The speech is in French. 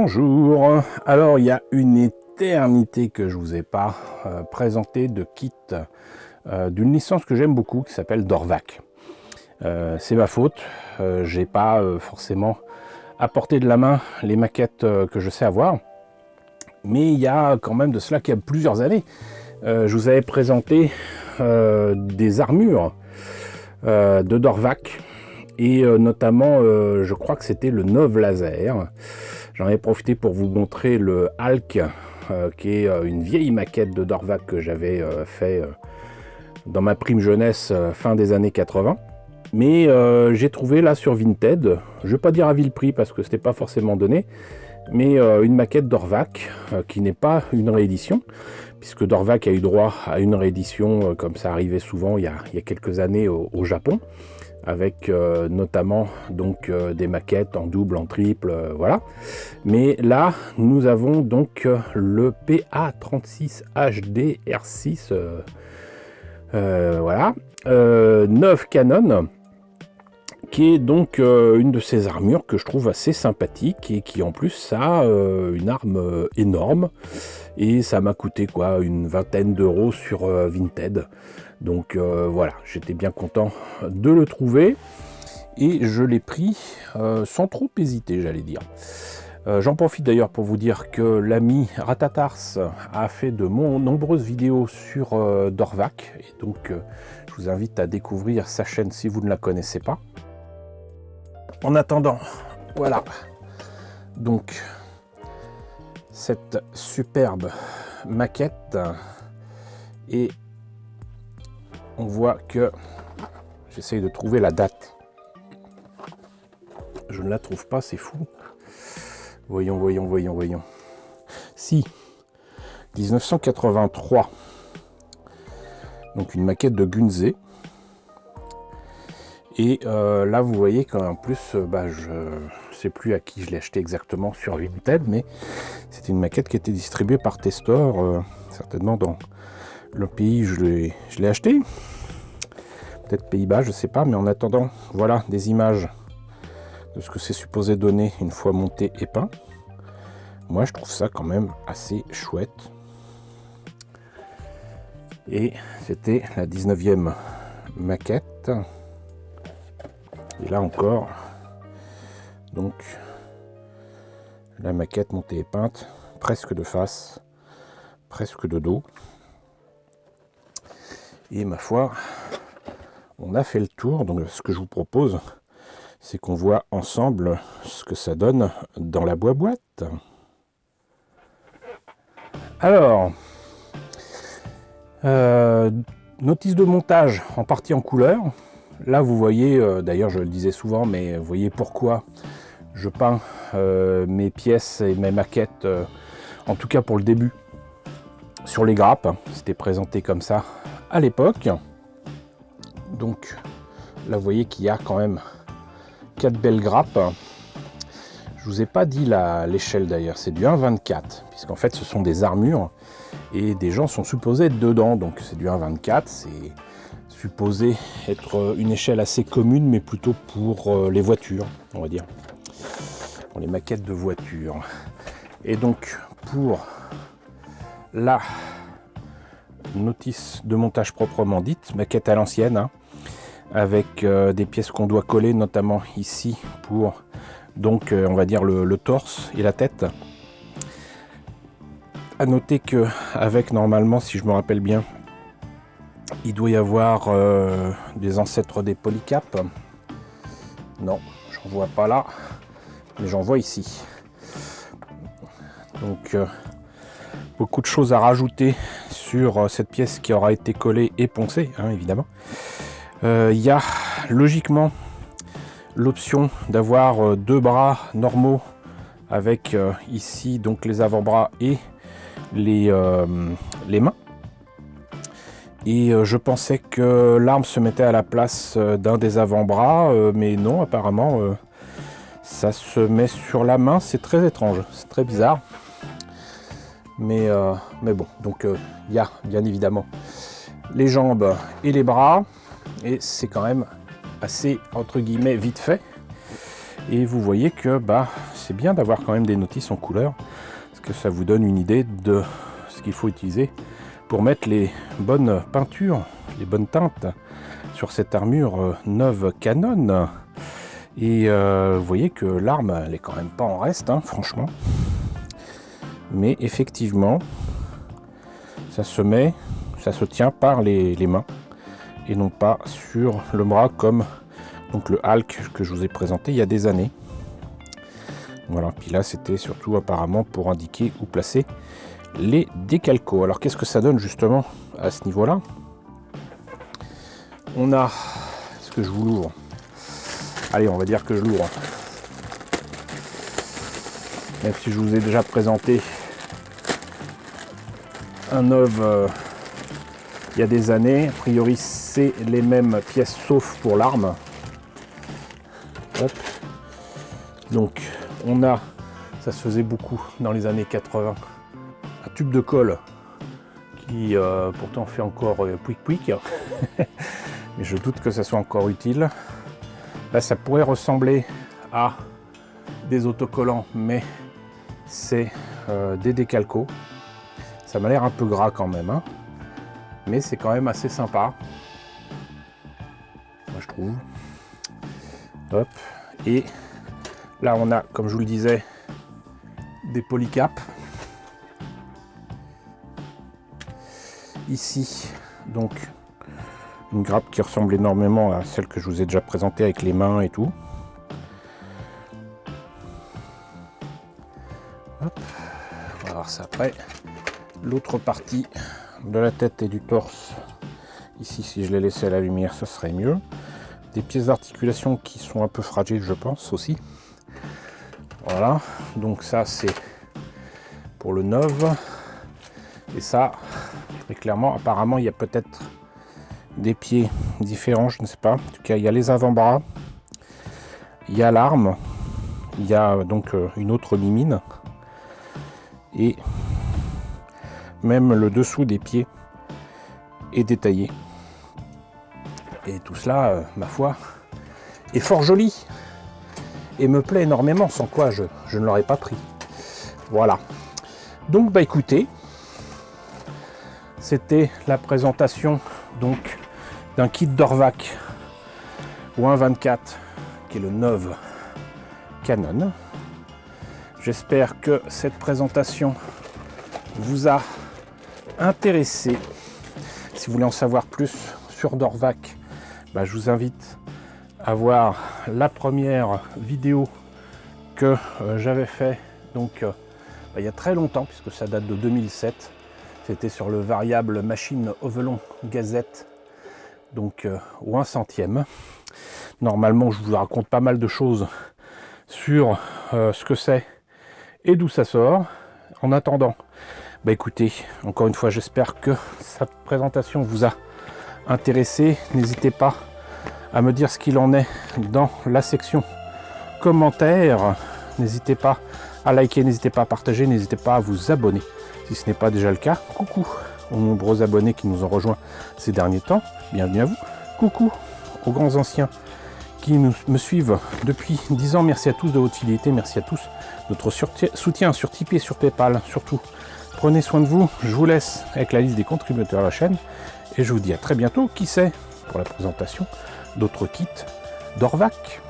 Bonjour. Alors il y a une éternité que je vous ai pas présenté de kit d'une licence que j'aime beaucoup qui s'appelle Dorvac. C'est ma faute, j'ai pas forcément apporté de la main les maquettes que je sais avoir, mais il y a quand même de cela qu'il y a plusieurs années, je vous avais présenté des armures de Dorvac et notamment je crois que c'était le Nov Laser. J'en ai profité pour vous montrer le Hulk, qui est une vieille maquette de Dorvac que j'avais fait dans ma prime jeunesse fin des années 80. Mais j'ai trouvé là sur Vinted, je ne vais pas dire à vil prix parce que c'était pas forcément donné, mais une maquette Dorvac qui n'est pas une réédition, puisque Dorvac a eu droit à une réédition comme ça arrivait souvent il y a quelques années au Japon, avec notamment donc des maquettes en double, en triple, voilà. Mais là, nous avons donc le PA36 HD R6, voilà, 9 Canon, qui est donc une de ces armures que je trouve assez sympathique et qui en plus a une arme énorme, et ça m'a coûté quoi, une vingtaine d'euros sur Vinted. Donc voilà, j'étais bien content de le trouver et je l'ai pris sans trop hésiter, j'allais dire. J'en profite d'ailleurs pour vous dire que l'ami Ratatars a fait de nombreuses vidéos sur Dorvac, et donc je vous invite à découvrir sa chaîne si vous ne la connaissez pas. En attendant, voilà donc cette superbe maquette, et on voit que j'essaye de trouver la date, je ne la trouve pas, c'est fou. Voyons. Si, 1983. Donc une maquette de Gunze. Et là, vous voyez qu'en plus, je ne sais plus à qui je l'ai acheté exactement sur Vinted, mais c'est une maquette qui a été distribuée par Testor, certainement dans le pays où je l'ai acheté. Peut-être Pays-Bas, je ne sais pas, mais en attendant, voilà des images de ce que c'est supposé donner une fois monté et peint. Moi, je trouve ça quand même assez chouette. Et c'était la 19e maquette. Et là encore, donc, la maquette montée et peinte, presque de face, presque de dos. Et ma foi, on a fait le tour. Donc, ce que je vous propose, c'est qu'on voit ensemble ce que ça donne dans la boîte. Alors, notice de montage en partie en couleur. Là, vous voyez, d'ailleurs je le disais souvent, mais vous voyez pourquoi je peins mes pièces et mes maquettes, en tout cas pour le début, sur les grappes. C'était présenté comme ça à l'époque. Donc là, vous voyez qu'il y a quand même 4 belles grappes. Je vous ai pas dit l'échelle d'ailleurs, c'est du 1,24, puisqu'en fait ce sont des armures et des gens sont supposés être dedans, donc c'est du 1,24, c'est supposé être une échelle assez commune, mais plutôt pour les voitures, on va dire, pour les maquettes de voitures. Et donc pour la notice de montage proprement dite, maquette à l'ancienne, hein, avec des pièces qu'on doit coller, notamment ici pour donc on va dire le torse et la tête. À noter que avec, normalement, si je me rappelle bien, il doit y avoir des ancêtres des polycapes. Non, j'en vois pas là, mais j'en vois ici. Donc beaucoup de choses à rajouter sur cette pièce qui aura été collée et poncée, hein, évidemment. Il y a logiquement l'option d'avoir deux bras normaux avec ici donc les avant-bras et les mains. Et je pensais que l'arme se mettait à la place d'un des avant-bras, mais non, apparemment ça se met sur la main. C'est très étrange, c'est très bizarre, mais bon, donc il y a bien évidemment les jambes et les bras, et c'est quand même assez entre guillemets vite fait. Et vous voyez que c'est bien d'avoir quand même des notices en couleur, parce que ça vous donne une idée de ce qu'il faut utiliser pour mettre les bonnes peintures, les bonnes teintes sur cette armure neuve Canon. Et vous voyez que l'arme, elle est quand même pas en reste, hein, franchement. Mais effectivement, ça se tient par les mains et non pas sur le bras comme donc le Hulk que je vous ai présenté il y a des années. Voilà, puis là c'était surtout apparemment pour indiquer où placer les décalcos. Alors qu'est-ce que ça donne justement à ce niveau-là? On a, est-ce que je vous l'ouvre? Allez, on va dire que je l'ouvre. Même si je vous ai déjà présenté un neuve il y a des années, a priori c'est les mêmes pièces sauf pour l'arme. Donc on a, ça se faisait beaucoup dans les années 80, un tube de colle qui pourtant fait encore pouic mais je doute que ça soit encore utile. Là ça pourrait ressembler à des autocollants, mais c'est des décalcos. Ça m'a l'air un peu gras quand même, hein, mais c'est quand même assez sympa, moi je trouve. Hop. Et là on a, comme je vous le disais, des polycaps. Ici donc une grappe qui ressemble énormément à celle que je vous ai déjà présentée avec les mains et tout. Hop. On va voir ça après. L'autre partie de la tête et du torse, ici si je les laissais à la lumière ce serait mieux. Des pièces d'articulation qui sont un peu fragiles je pense aussi. Voilà, donc ça c'est pour le neuf. Et ça, très clairement, apparemment il y a peut-être des pieds différents, je ne sais pas. En tout cas il y a les avant-bras, il y a l'arme, il y a donc une autre mimine. Et même le dessous des pieds est détaillé. Et tout cela, ma foi, est fort joli. Et me plaît énormément, sans quoi je ne l'aurais pas pris. Voilà. Donc écoutez, c'était la présentation donc d'un kit d'Orvac ou un 24 qui est le neuve Canon. J'espère que cette présentation vous a intéressé. Si vous voulez en savoir plus sur d'Orvac, je vous invite à voir la première vidéo que j'avais fait donc il y a très longtemps, puisque ça date de 2007. C'était sur le variable machine Ovelon Gazette, donc au 1 centième. Normalement je vous raconte pas mal de choses sur ce que c'est et d'où ça sort. En attendant, écoutez, encore une fois, j'espère que cette présentation vous a intéressé. N'hésitez pas à me dire ce qu'il en est dans la section commentaires. N'hésitez pas à liker, n'hésitez pas à partager, n'hésitez pas à vous abonner si ce n'est pas déjà le cas. Coucou aux nombreux abonnés qui nous ont rejoints ces derniers temps. Bienvenue à vous. Coucou aux grands anciens qui me suivent depuis 10 ans. Merci à tous de votre fidélité, merci à tous de votre soutien sur Tipeee et sur Paypal. Surtout, prenez soin de vous. Je vous laisse avec la liste des contributeurs à la chaîne et je vous dis à très bientôt, qui sait, pour la présentation d'autres kits d'Orvac.